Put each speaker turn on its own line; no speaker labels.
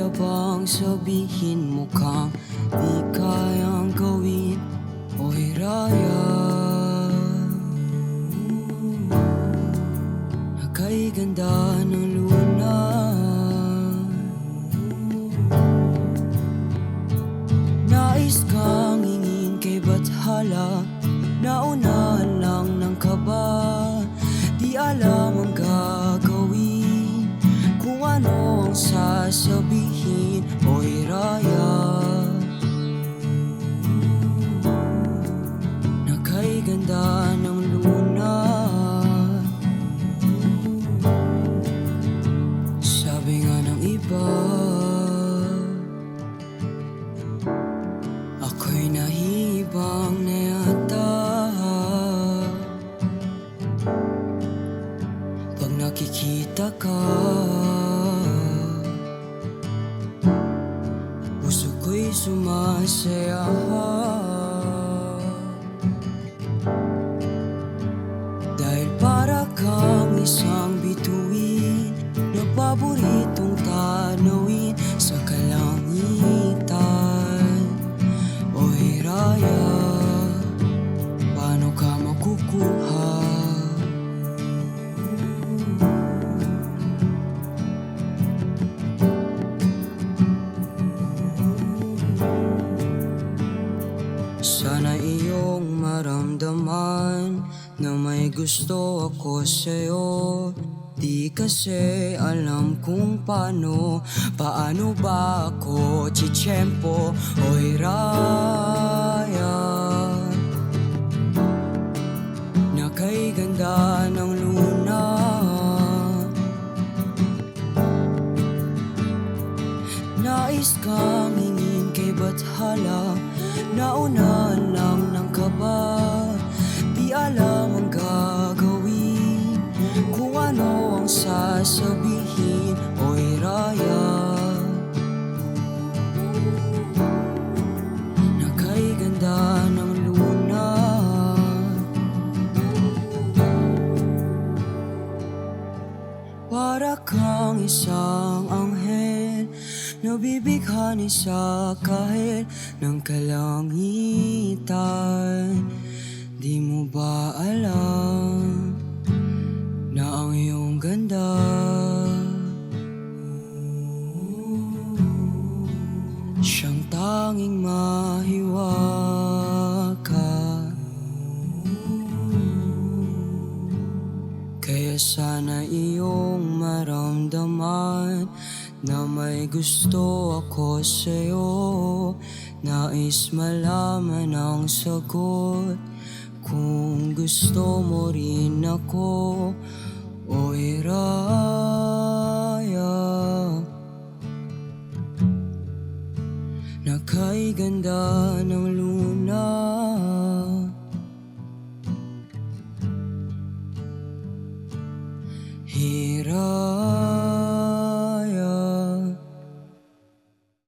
kaya bang sabihin mo kang di kayang gawin? Oy Raya, kay ganda ng luna. Nais kang hingin kay bathala, naunahan lang ng kaba. Di alam ang gagawin, kung ano ang sasabihin. Oy Raya, na kay ganda ng luna. Sabi nga ng iba, ako'y nahibang na yata pag nakikita ka. Puso ko'y sumasaya, dahil para kang isang bituin na paboritong tanawin sa kalangitan. Oy Raya, paano ka makukuha? Sana iyong maramdaman na may gusto ako sa'yo. Di kasi alam kung paano ba ako tsitsyempo. Oy Raya, na kay ganda ng luna. Nais kang hingin kay bathala, naunahan lang ng kaba. Di alam ang gagawin, kung ano ang sasabihin. Oy Raya, na kay ganda ng luna. Para kang isang anghel, nabibighani sa kahit ng kalangitan. Di mo ba alam na ang iyong ganda siyang tanging mahiwaka? Kaya sana iyong maramdaman na may gusto ako sa'yo. Nais malaman ang sagot, kung gusto mo rin ako. Oy Raya, na kay ganda ng luna.